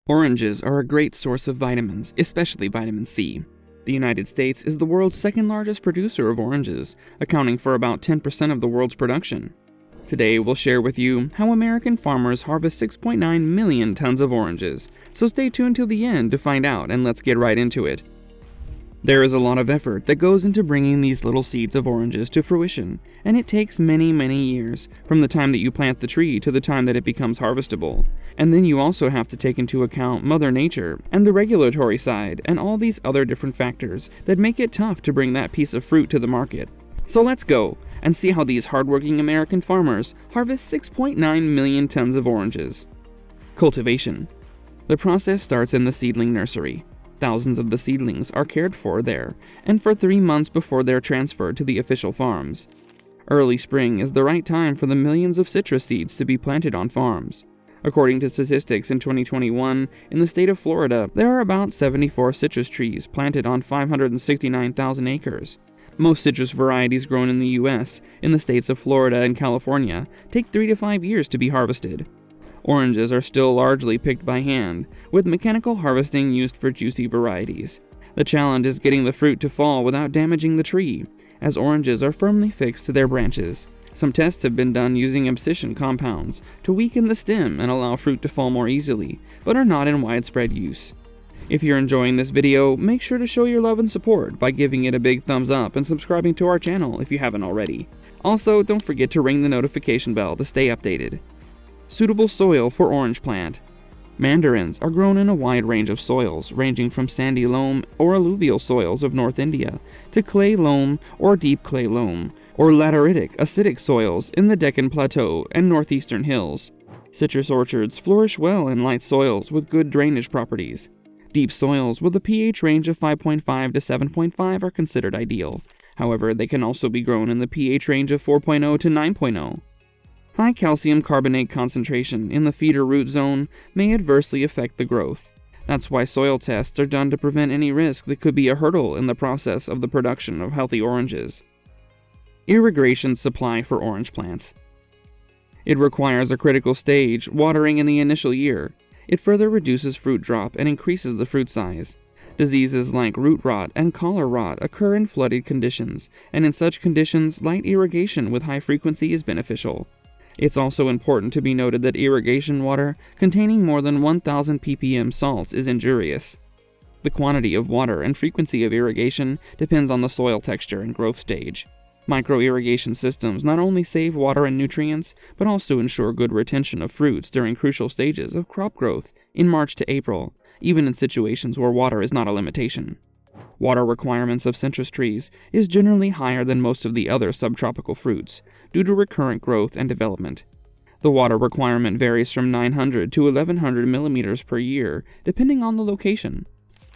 Oranges are a great source of vitamins, especially vitamin C. The United States is the world's second largest producer of oranges, accounting for about 10% of the world's production. Today we'll share with you how American farmers harvest 6.9 million tons of oranges, so stay tuned till the end to find out, and let's get right into it. There is a lot of effort that goes into bringing these little seeds of oranges to fruition, and it takes many years, from the time that you plant the tree to the time that it becomes harvestable. And then you also have to take into account Mother Nature, and the regulatory side, and all these other different factors that make it tough to bring that piece of fruit to the market. So let's go and see how these hardworking American farmers harvest 6.9 million tons of oranges. Cultivation. The process starts in the seedling nursery. Thousands of the seedlings are cared for there, and for 3 months before they're transferred to the official farms. Early spring is the right time for the millions of citrus seeds to be planted on farms. According to statistics in 2021, in the state of Florida, there are about 74 citrus trees planted on 569,000 acres. Most citrus varieties grown in the U.S., in the states of Florida and California, take 3 to 5 years to be harvested. Oranges are still largely picked by hand, with mechanical harvesting used for juicy varieties. The challenge is getting the fruit to fall without damaging the tree, as oranges are firmly fixed to their branches. Some tests have been done using abscission compounds to weaken the stem and allow fruit to fall more easily, but are not in widespread use. If you're enjoying this video, make sure to show your love and support by giving it a big thumbs up and subscribing to our channel if you haven't already. Also, don't forget to ring the notification bell to stay updated. Suitable soil for orange plant. Mandarins are grown in a wide range of soils, ranging from sandy loam or alluvial soils of North India to clay loam or deep clay loam, or lateritic, acidic soils in the Deccan Plateau and northeastern hills. Citrus orchards flourish well in light soils with good drainage properties. Deep soils with a pH range of 5.5 to 7.5 are considered ideal. However, they can also be grown in the pH range of 4.0 to 9.0. High calcium carbonate concentration in the feeder root zone may adversely affect the growth. That's why soil tests are done to prevent any risk that could be a hurdle in the process of the production of healthy oranges. Irrigation supply for orange plants. It requires a critical stage, watering in the initial year. It further reduces fruit drop and increases the fruit size. Diseases like root rot and collar rot occur in flooded conditions, and in such conditions, light irrigation with high frequency is beneficial. It's also important to be noted that irrigation water containing more than 1,000 ppm salts is injurious. The quantity of water and frequency of irrigation depends on the soil texture and growth stage. Micro-irrigation systems not only save water and nutrients, but also ensure good retention of fruits during crucial stages of crop growth in March to April, even in situations where water is not a limitation. Water requirements of citrus trees is generally higher than most of the other subtropical fruits, due to recurrent growth and development. The water requirement varies from 900 to 1100 millimeters per year, depending on the location.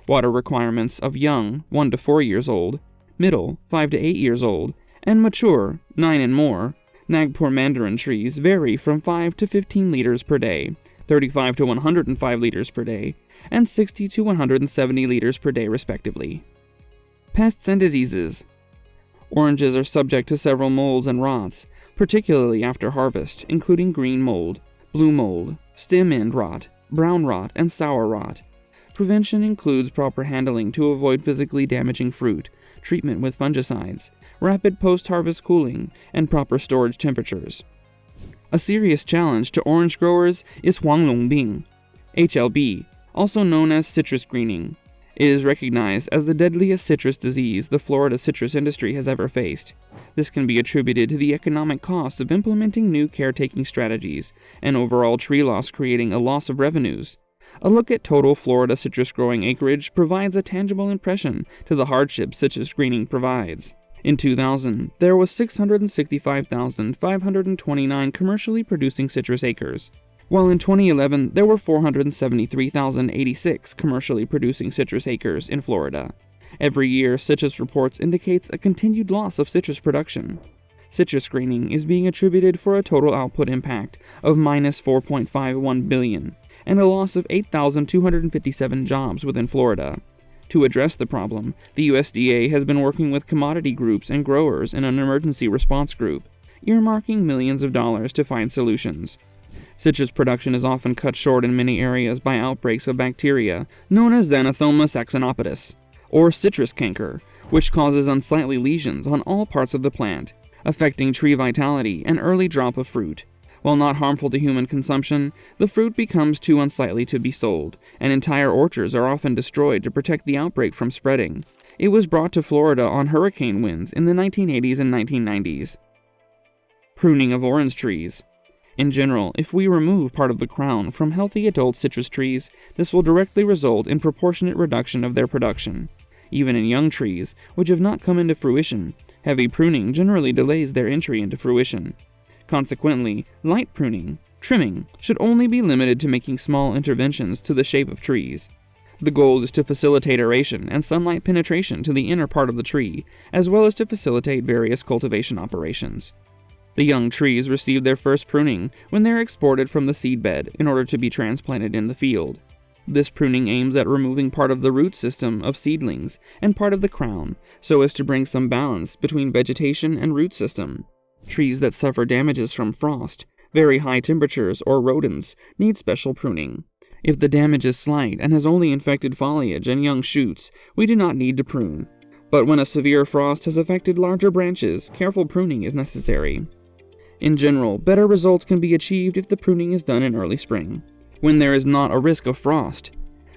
Water requirements of young, 1 to 4 years old, middle, 5 to 8 years old, and mature, 9 and more, Nagpur mandarin trees vary from 5 to 15 liters per day, 35 to 105 liters per day, and 60 to 170 liters per day respectively. Pests and diseases. Oranges are subject to several molds and rots, particularly after harvest, including green mold, blue mold, stem end rot, brown rot, and sour rot. Prevention includes proper handling to avoid physically damaging fruit, treatment with fungicides, rapid post-harvest cooling, and proper storage temperatures. A serious challenge to orange growers is Huanglongbing, HLB, also known as citrus greening. It is recognized as the deadliest citrus disease the Florida citrus industry has ever faced. This can be attributed to the economic costs of implementing new caretaking strategies and overall tree loss, creating a loss of revenues. A look at total Florida citrus growing acreage provides a tangible impression to the hardships citrus greening provides. In 2000, there was 665,529 commercially producing citrus acres, while in 2011 there were 473,086 commercially producing citrus acres in Florida. Every year, Citrus Reports indicates a continued loss of citrus production. Citrus greening is being attributed for a total output impact of minus $4.51 billion, and a loss of 8,257 jobs within Florida. To address the problem, the USDA has been working with commodity groups and growers in an emergency response group, earmarking millions of dollars to find solutions. Citrus production is often cut short in many areas by outbreaks of bacteria known as Xanthoma saxonopodus, or citrus canker, which causes unsightly lesions on all parts of the plant, affecting tree vitality and early drop of fruit. While not harmful to human consumption, the fruit becomes too unsightly to be sold, and entire orchards are often destroyed to protect the outbreak from spreading. It was brought to Florida on hurricane winds in the 1980s and 1990s. Pruning of orange trees. In general, if we remove part of the crown from healthy adult citrus trees, this will directly result in proportionate reduction of their production. Even in young trees, which have not come into fruition, heavy pruning generally delays their entry into fruition. Consequently, light pruning, trimming, should only be limited to making small interventions to the shape of trees. The goal is to facilitate aeration and sunlight penetration to the inner part of the tree, as well as to facilitate various cultivation operations. The young trees receive their first pruning when they are exported from the seedbed in order to be transplanted in the field. This pruning aims at removing part of the root system of seedlings and part of the crown, so as to bring some balance between vegetation and root system. Trees that suffer damages from frost, very high temperatures, or rodents need special pruning. If the damage is slight and has only infected foliage and young shoots, we do not need to prune. But when a severe frost has affected larger branches, careful pruning is necessary. In general, better results can be achieved if the pruning is done in early spring, when there is not a risk of frost.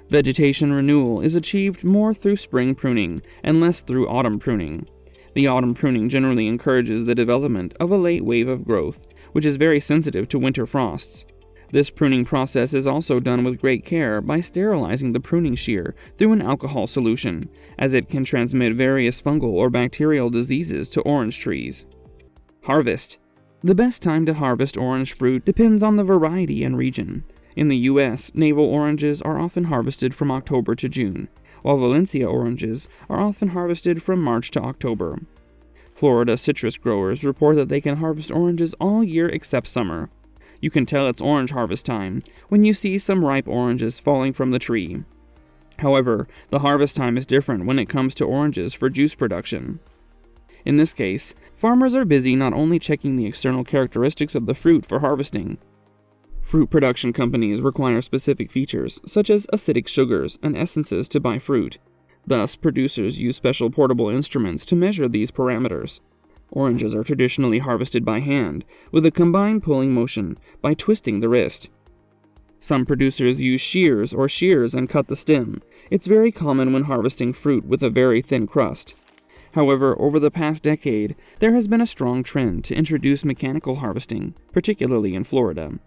Vegetation renewal is achieved more through spring pruning and less through autumn pruning. The autumn pruning generally encourages the development of a late wave of growth, which is very sensitive to winter frosts. This pruning process is also done with great care by sterilizing the pruning shear through an alcohol solution, as it can transmit various fungal or bacterial diseases to orange trees. Harvest. The best time to harvest orange fruit depends on the variety and region. In the U.S., navel oranges are often harvested from October to June, while Valencia oranges are often harvested from March to October. Florida citrus growers report that they can harvest oranges all year except summer. You can tell it's orange harvest time when you see some ripe oranges falling from the tree. However, the harvest time is different when it comes to oranges for juice production. In this case, farmers are busy not only checking the external characteristics of the fruit for harvesting. Fruit production companies require specific features, such as acidic sugars and essences, to buy fruit. Thus, producers use special portable instruments to measure these parameters. Oranges are traditionally harvested by hand, with a combined pulling motion, by twisting the wrist. Some producers use shears and cut the stem. It's very common when harvesting fruit with a very thin crust. However, over the past decade, there has been a strong trend to introduce mechanical harvesting, particularly in Florida.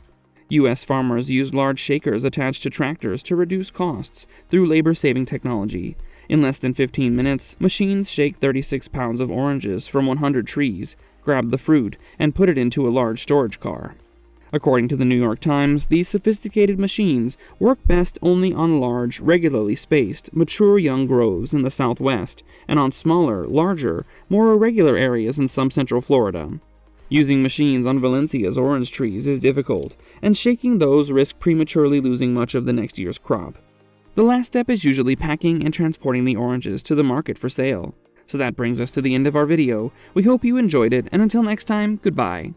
U.S. farmers use large shakers attached to tractors to reduce costs through labor-saving technology. In less than 15 minutes, machines shake 36 pounds of oranges from 100 trees, grab the fruit, and put it into a large storage car. According to the New York Times, these sophisticated machines work best only on large, regularly spaced, mature young groves in the southwest, and on smaller, larger, more irregular areas in some central Florida. Using machines on Valencia's orange trees is difficult, and shaking those risks prematurely losing much of the next year's crop. The last step is usually packing and transporting the oranges to the market for sale. So that brings us to the end of our video. We hope you enjoyed it, and until next time, goodbye.